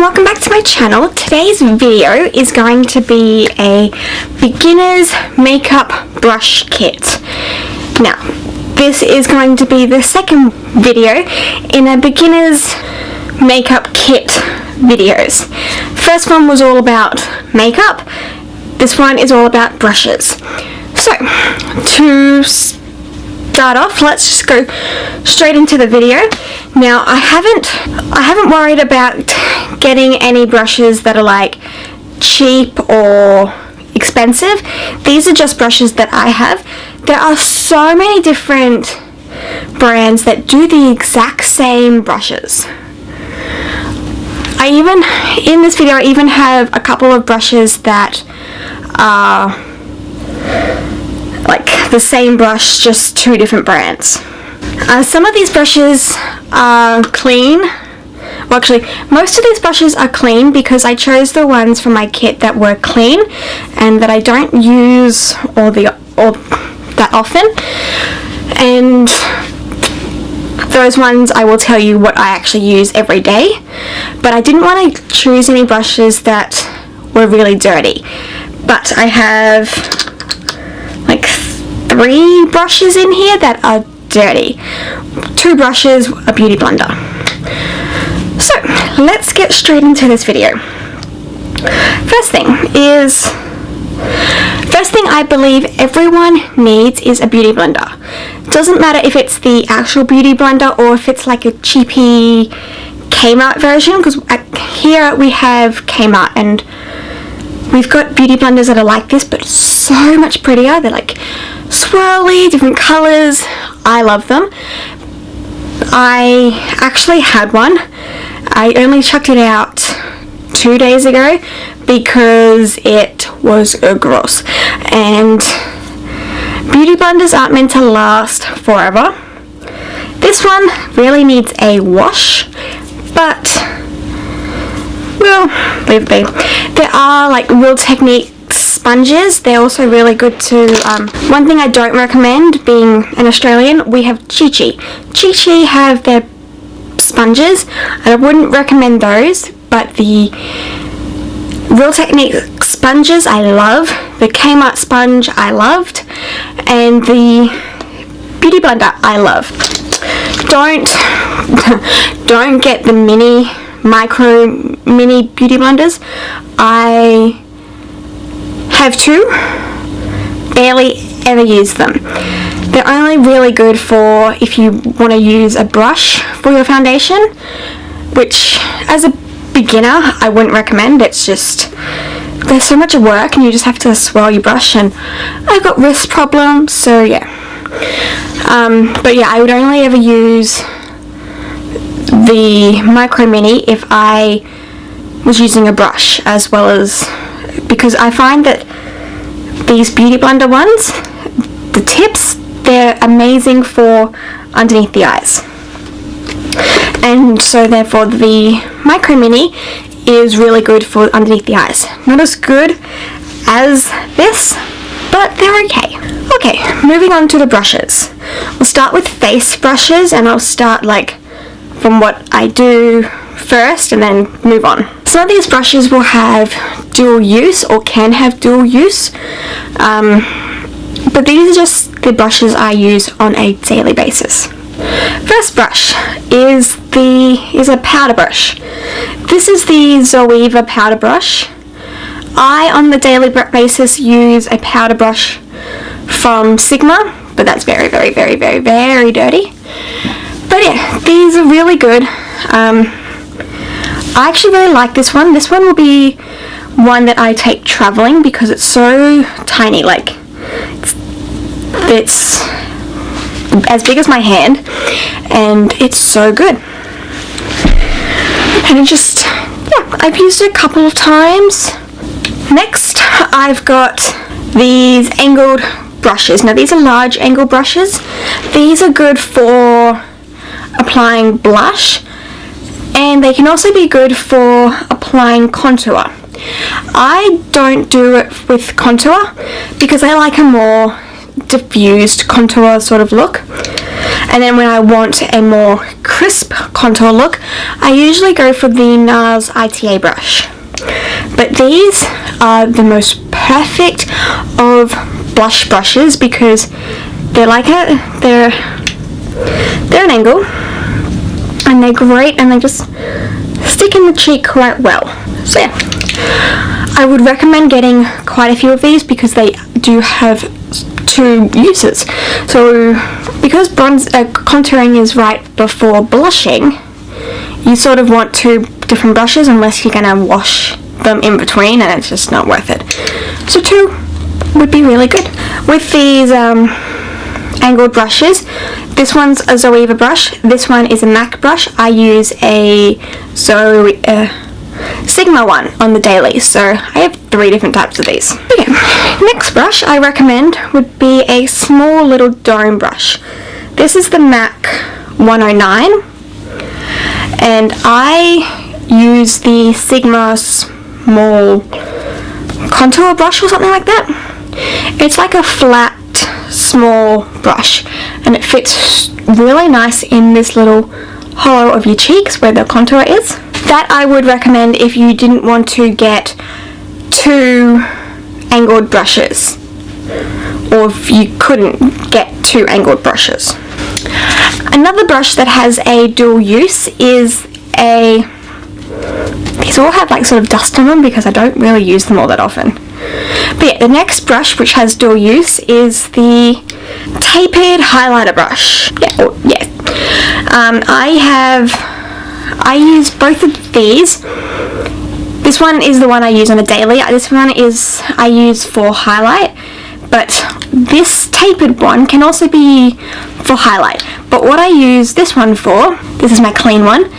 welcome back to my channel. Today's video is going to be a beginner's makeup brush kit. Now, this is going to be the second video in a beginner's makeup kit videos. First one was all about makeup. This one is all about brushes. So, to start off, let's just go straight into the video. Now, I haven't worried about getting any brushes that are like cheap or expensive. These are just brushes that I have. There are so many different brands that do the exact same brushes. In this video, I even have a couple of brushes that are like the same brush, just two different brands. Some of these brushes are clean. Well, actually, most of these brushes are clean because I chose the ones from my kit that were clean and that I don't use all that often. And those ones I will tell you what I actually use every day. But I didn't want to choose any brushes that were really dirty. But I have like 3 brushes in here that are dirty. 2 brushes, a beauty blender. So, let's get straight into this video. First thing I believe everyone needs is a beauty blender. Doesn't matter if it's the actual beauty blender or if it's like a cheapy Kmart version, because here we have Kmart and we've got beauty blenders that are like this but so much prettier. They're like swirly, different colours. I love them. I actually had one. I only chucked it out 2 days ago because it was gross. And beauty blenders aren't meant to last forever. This one really needs a wash, but well, leave it be. There are like Real Technique sponges. They're also really good too. One thing I don't recommend, being an Australian, we have Chi Chi. Chi Chi have their sponges. I wouldn't recommend those, but the Real Technique sponges I love. The Kmart sponge I loved, and the beauty blender I love. Don't get the mini beauty blenders. I have 2, barely ever use them. They're only really good for if you want to use a brush for your foundation, which as a beginner I wouldn't recommend. It's just, there's so much work and you just have to swirl your brush, and I've got wrist problems, so yeah. But yeah, I would only ever use the micro mini if I was using a brush, as well as, because I find that these beauty blender ones, the tips, they're amazing for underneath the eyes, and so therefore the micro mini is really good for underneath the eyes. Not as good as this, but they're okay. Okay, moving on to the brushes. We'll start with face brushes, and I'll start like from what I do first and then move on. Some of these brushes will have dual use or can have dual use, but these are just the brushes I use on a daily basis. First brush is a powder brush. This is the Zoeva powder brush. I, on the daily basis, use a powder brush from Sigma, but that's very, very, very, very, very dirty. But yeah, these are really good. I actually really like this one. This one will be one that I take traveling because it's so tiny. Like, it's as big as my hand, and it's so good. And it just, yeah, I've used it a couple of times. Next, I've got these angled brushes. Now, these are large angle brushes. These are good for applying blush, and they can also be good for applying contour. I don't do it with contour because I like a more diffused contour sort of look, And then when I want a more crisp contour look, I usually go for the NARS ITA brush. But these are the most perfect of blush brushes because they're an angle, and they're great, and they just stick in the cheek quite well. So yeah, I would recommend getting quite a few of these because they do have 2 uses. So because contouring is right before blushing, you sort of want 2 different brushes unless you're gonna wash them in between, and it's just not worth it. So 2 would be really good. With these angled brushes, this one's a Zoeva brush, this one is a MAC brush. I use a Sigma one on the daily, so I have 3 different types of these. Okay, next brush I recommend would be a small little dome brush. This is the MAC 109, and I use the Sigma small contour brush or something like that. It's like a flat small brush, and it fits really nice in this little hollow of your cheeks where the contour is. That I would recommend if you didn't want to get 2 angled brushes, or if you couldn't get 2 angled brushes. Another brush that has a dual use is these all have like sort of dust on them because I don't really use them all that often. But yeah, the next brush which has dual use is the tapered highlighter brush. I use both of these. This one is the one I use on a daily. This one is I use for highlight, but this tapered one can also be for highlight. But what I use this one for, this is my clean one,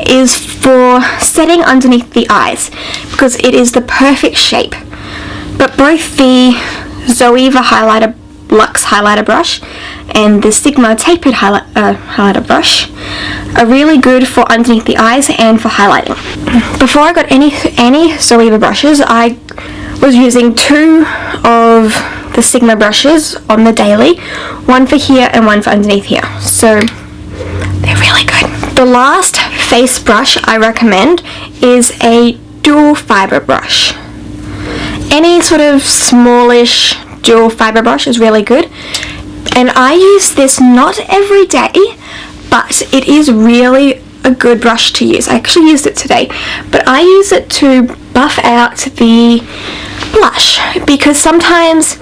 is for setting underneath the eyes because it is the perfect shape. But both the Zoeva Luxe highlighter brush and the Sigma tapered highlighter brush are really good for underneath the eyes and for highlighting. Before I got any Zoeva brushes, I was using 2 of the Sigma brushes on the daily, one for here and one for underneath here. So they're really good. The last face brush I recommend is a dual fiber brush. Any sort of smallish dual fiber brush is really good, and I use this not every day, but it is really a good brush to use. I actually used it today, but I use it to buff out the blush because sometimes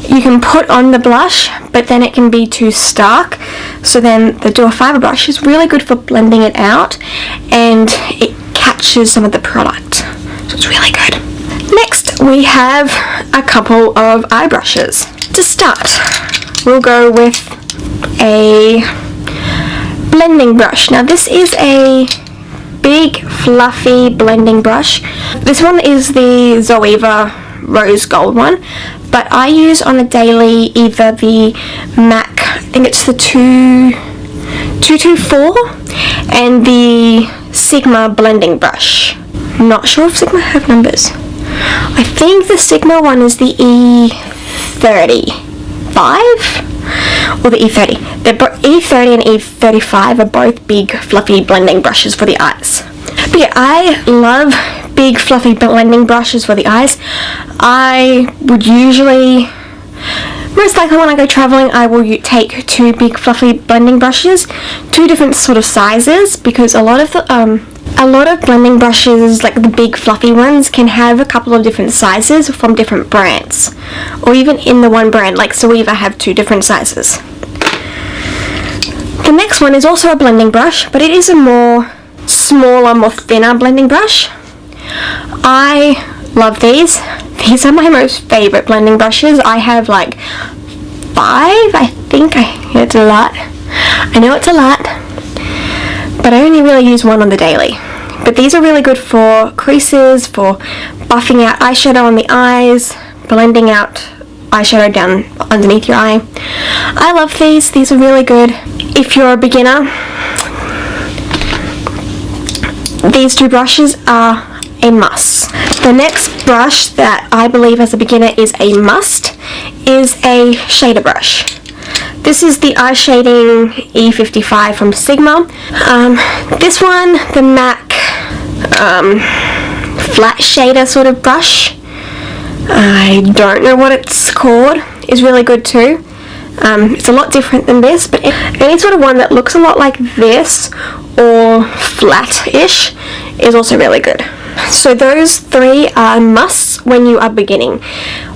you can put on the blush but then it can be too stark, so then the dual fiber brush is really good for blending it out and it catches some of the product, so it's really good. Next we have a couple of eye brushes. To start, we'll go with a blending brush. Now this is a big fluffy blending brush. This one is the Zoeva rose gold one, but I use on a daily either the MAC, I think it's the 224, and the Sigma blending brush. I'm not sure if Sigma have numbers. I think the Sigma one is the E35 or the E30. E30 and E35 are both big fluffy blending brushes for the eyes. But yeah, I love big fluffy blending brushes for the eyes. I would usually, most likely when I go traveling, I will take 2 big fluffy blending brushes, 2 different sort of sizes, because a lot of blending brushes, like the big fluffy ones, can have a couple of different sizes from different brands, or even in the one brand, like Zoeva have 2 different sizes. The next one is also a blending brush, but it is a smaller, more thinner blending brush. I love these. These are my most favorite blending brushes. I have like 5, I think. It's a lot. I know it's a lot, but I only really use one on the daily. But these are really good for creases, for buffing out eyeshadow on the eyes, blending out eyeshadow down underneath your eye. I love these. These are really good. If you're a beginner, these 2 brushes are a must. The next brush that I believe as a beginner is a must is a shader brush. This is the eye shading E55 from Sigma. This one, the MAC flat shader sort of brush, I don't know what it's called, is really good too. It's a lot different than this, but any sort of one that looks a lot like this or flat-ish is also really good. So those three are musts when you are beginning.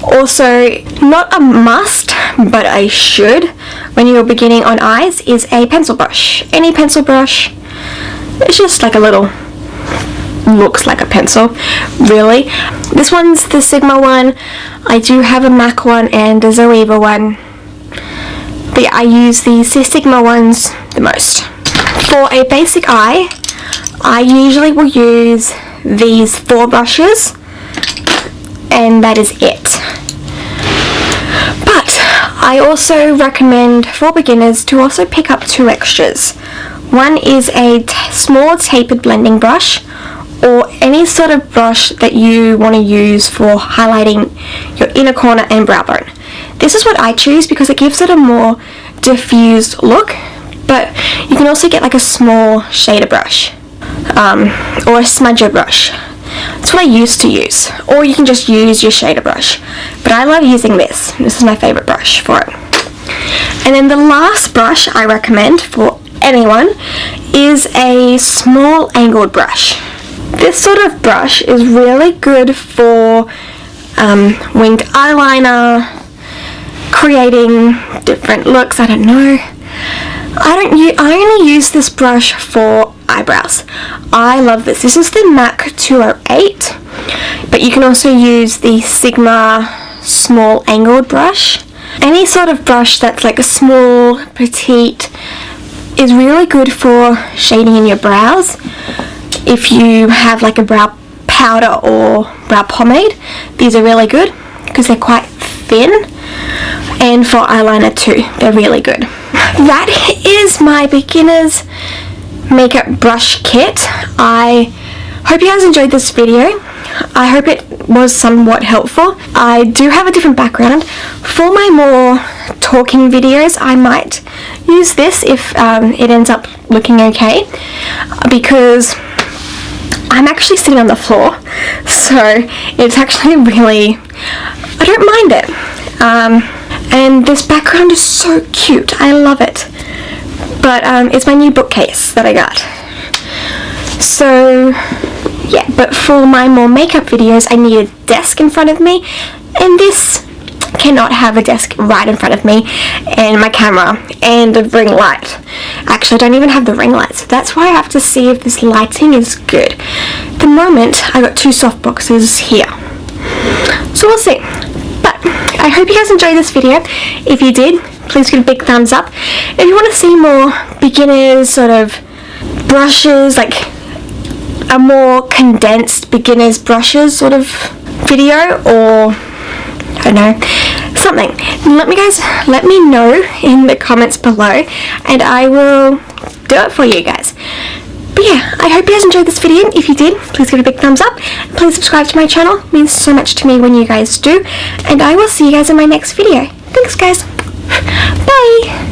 Also, not a must, but a should when you are beginning on eyes is a pencil brush. Any pencil brush. It's just like a little, looks like a pencil, really. This one's the Sigma one. I do have a MAC one and a Zoeva one. But yeah, I use the Sigma ones the most. For a basic eye, I usually will use these 4 brushes, and that is it. But I also recommend for beginners to also pick up 2 extras. One is a small tapered blending brush, or any sort of brush that you want to use for highlighting your inner corner and brow bone. This is what I choose because it gives it a more diffused look, but you can also get like a small shader brush or a smudger brush. That's what I used to use, or you can just use your shader brush, but I love using this. This is my favorite brush for it. And then the last brush I recommend for anyone is a small angled brush. This sort of brush is really good for winged eyeliner, creating different looks. I don't know. I only use this brush for eyebrows. I love this. This is the MAC 208, but you can also use the Sigma small angled brush. Any sort of brush that's like a small, petite is really good for shading in your brows. If you have like a brow powder or brow pomade, these are really good because they're quite thin. And for eyeliner too, they're really good. That is my beginner's makeup brush kit. I hope you guys enjoyed this video. I hope it was somewhat helpful. I do have a different background. For my more talking videos, I might use this if it ends up looking okay, because I'm actually sitting on the floor, so it's actually really, I don't mind it. And this background is so cute. I love it. But it's my new bookcase that I got. So yeah, but for my more makeup videos, I need a desk in front of me, and this cannot have a desk right in front of me, and my camera and a ring light. Actually, I don't even have the ring light, so that's why I have to see if this lighting is good. At the moment, I got 2 soft boxes here, so we'll see. But I hope you guys enjoyed this video. If you did, please give a big thumbs up. If you want to see more beginners sort of brushes, like a more condensed beginners brushes sort of video, or I don't know, something, let me know in the comments below, and I will do it for you guys. But yeah, I hope you guys enjoyed this video. If you did, please give it a big thumbs up. Please subscribe to my channel. It means so much to me when you guys do. And I will see you guys in my next video. Thanks guys. Bye.